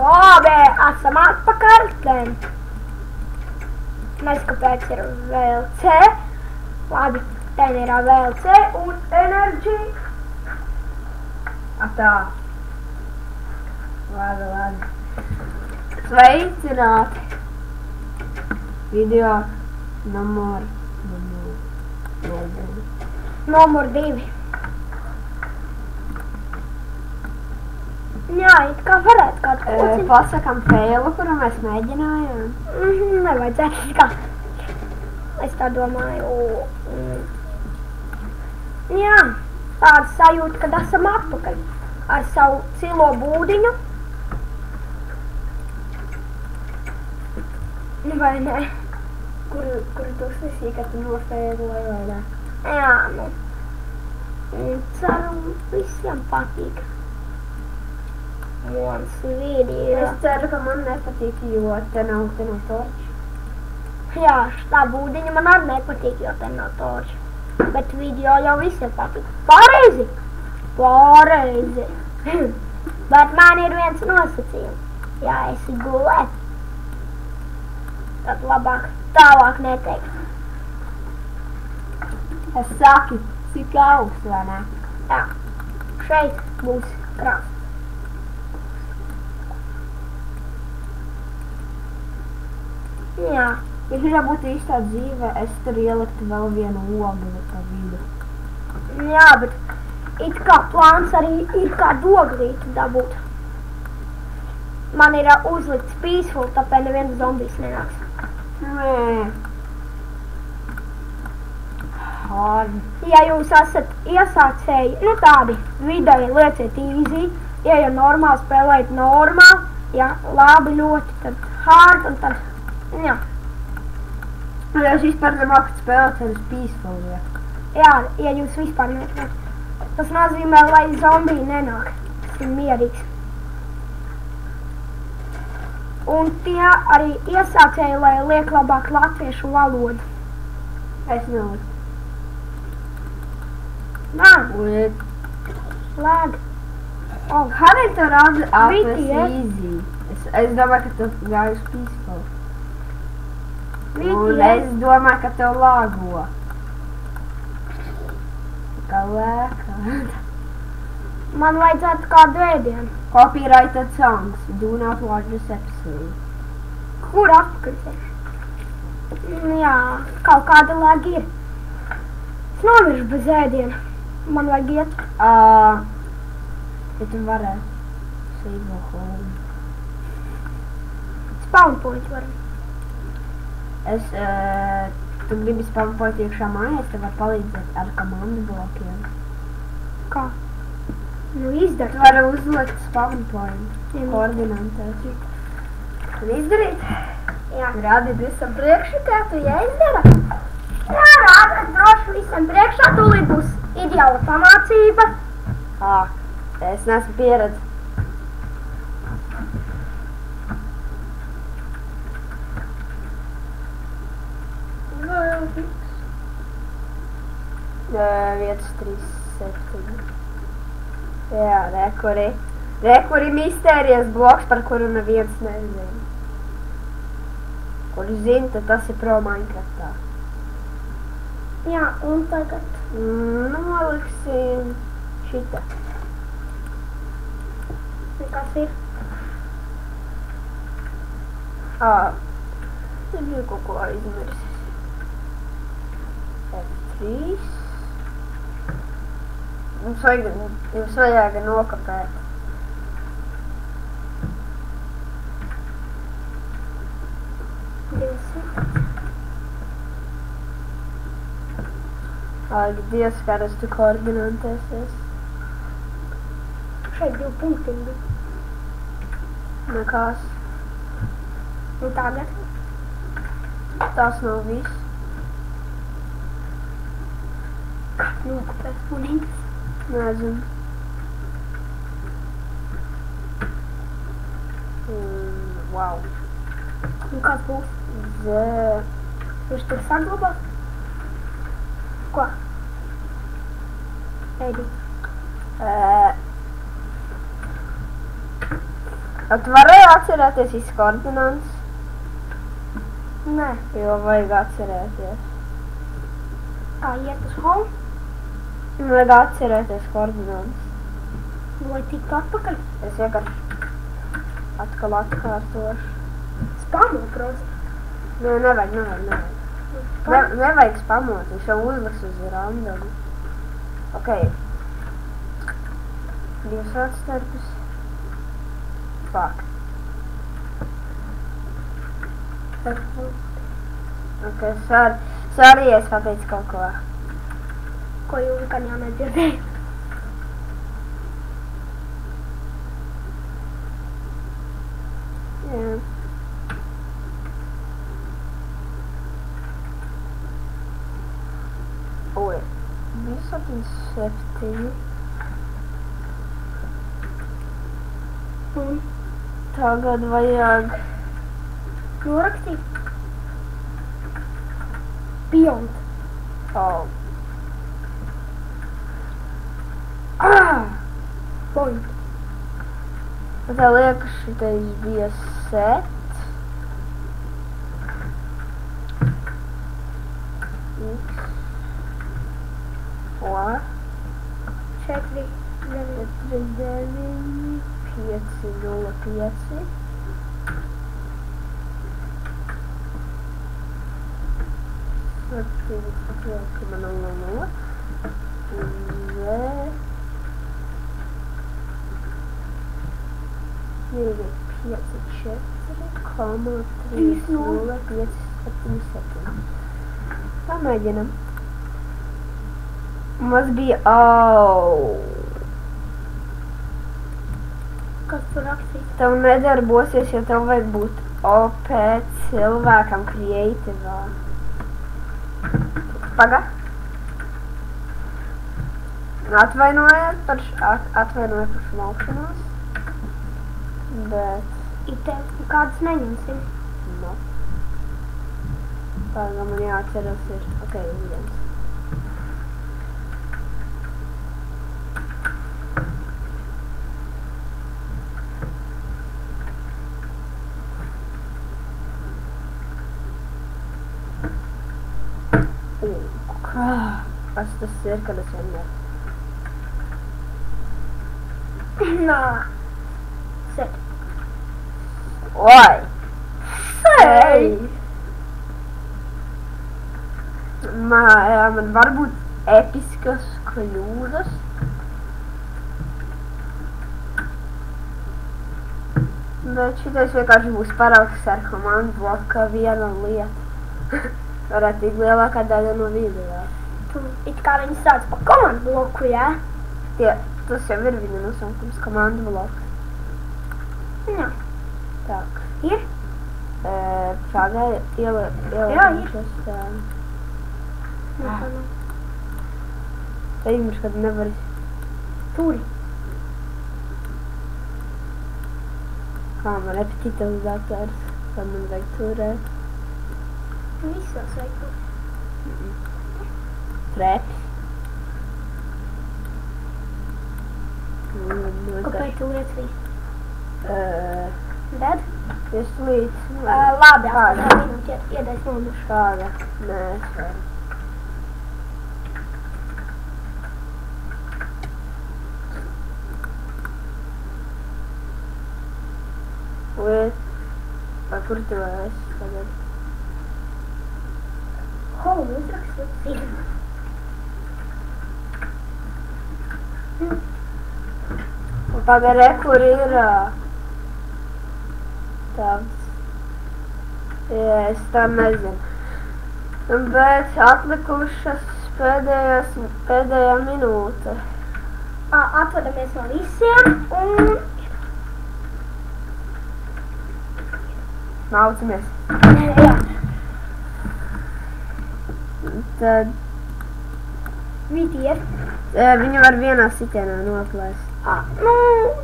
Labi, esam atpakaļ. Mēs kāpēc ir VLC. Labi, ten ir VLC un Energy. Tā. Labi. Sveicināti. Video numur 2. Jā, it kā varētu kādu kociņu. Pasakam feilu, kuru mēs mēģinājām. Nevajadzētu it kā. Es tā domāju. Jā, tāda sajūta, kad esam atpakaļ. Ar savu cilo būdiņu. Vai ne? Kuru tu uzsīsi, ka tu nofeiloji vai ne? Jā, nu. Ceru, visiem patīk. Mans video. Es ceru, ka man nepatīk, jo te nav torča. Jā, šitā būdiņa man arī nepatīk, jo te nav torča. Bet video jau visiem patīk. Pareizi! Bet man ir viens nosacījums. Ja esi gulēt, tad labāk tālāk neteikt. Es saki, cik augsts, vai ne? Jā, šeit būs krasts. Jā. Ja šī būtu īstā dzīve, es tur ieliktu vēl vienu ogli pa vidu. Jā, bet it kā plāns arī ir kādu oglīti dabūt. Man ir uzlikts peaceful, tāpēc neviens zombijs nenāks. Nē. Hard. Ja jūs esat iesācēji, nu tādi vidēji, lieciet easy. Ja jau normāli spēlējat normāli, ja labi ļoti, tad hard un tad, jā. Es vispār nemāku spēlēt ar peaceful, ja. Jā, ja jūs vispār neprāt. Tas nozīmē, lai zombiji nenāk. Tas ir mierīgs. Un tie arī iesācēji, lai liek labāk latviešu valodu. Es neliku. Nā, Liek. lag. Kādēļ tu rādi apes BTS? easy? Es domāju, ka tu gāji uz peaceful. Un BTS. es domāju, ka tev lāgo. Kā lēkā. Man vajadzētu kādu ēdienu. Copyrighted songs. Do not watch this episode. Kur atpakaļ? Jā, kaut kāda lag ir. Es nomiršu bez ēdiena. Man vajag iet. Ja tu varētu. Save home. Spawn point varam. Tu gribi spawnpoint iekšā mājās, tev var palīdzēt ar komandu blokiem. Kā? Nu Tu izdara. vari uzlikt spawnpoint Jā. koordinātēs. Un izdarīt? Jā. Rādīt visam priekšu, kā tu jāizdara. Jā, rāda, droši visam priekšā tūlīt būs ideāla pamācība. Es neesmu pieredzi. Vietas 3-7. Jā, rekuri mistērijas bloks, par kuru neviens nezina. Kur zina, tad tas ir pro Minecraftā. Jā, un tagad. Noliksim šita. Kas ir? Es biju kaut ko aizmirsis. F3. Jums vajag nokapēt. Ak, Dievs, kādas tu koordinātēs esi. Šeit 2 punktiņi bija. Nekās. Un tagad? Tas nav viss. Nokapēt punītes. Nezinu. Wow. Un kas būs? Viņš tur saglabās? Ko? Ēdi. Tu varēji atcerēties visas koordinātas? Nē. Jo vajag atcerēties. Iet uz home. Vajag atcerēties koordinātas. Lai tiktu atpakaļ. Es vienkārši atkal atkārtošu. Spamo prosti. Nē, nevajag. Nevajag spamot, viņš jau uzliks uz randomu. Ok. 2 atstarpes. Fuck. Ok, sorry, es pateicu kaut ko. Ko Jūlikan jau nedzirdēju. Jā. Oi, 277. Un Tagad vajag... norakstīt. Beyond. Oh. Point. Tā liekas, šitais bija set. X. O. 4, 9. 9, 5, 0, 5. Pamēģinam. Mums bija Kas tur rakstīt? Tev nedarbosies, jo tev vajag būt OP cilvēkam creativā. Paga. Atvainojiet par smalkšanos. Bet... Tev kādas neņemsim. No. Tagad man jāatceras ir... Ok, viens. Kas tas ir, kad es vienmēr? Nā. Set. Oi! Sei! Man var būt episkas kļūdas. Bet šitais vienkārši būs paraugs ar komandu bloka viena lieta. Varētu tik lielākā daļa no video. It kā viņi sauc pa komandu bloku, jā? Tas jau ir viņa nosaukums, komandu bloks. Jā. Tak. Ir? Pagaid, Jā, ir. ieliekšos tā. Nekā. Teikums, kad nevari... Turi. Kā man repetitīvs dators, kad man vajag turēt. Visos vajag tur. Treps. Kāpēc tu liec visu? Ded? Es līdz... Labi, 8 minūtes iedais nomušu. Kāda? Nē, es varu. Vai kur tu esi tagad? Home uzrakstīt filmu. Pagarē, kur ir tāds. Es tā nezinu. Bet atlikušas pēdējā minūte. Atvadamies no visiem un... Maucamies. Jā. Tad... Vīti ir. Viņu var vienā sitienā noplēst.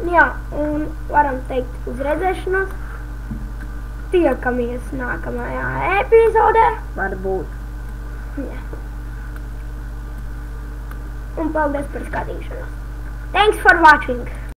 Jā, un varam teikt uz redzēšanos. Tiekamies nākamajā epizodē. Varbūt. Jā. Un paldies par skatīšanos. Thanks for watching.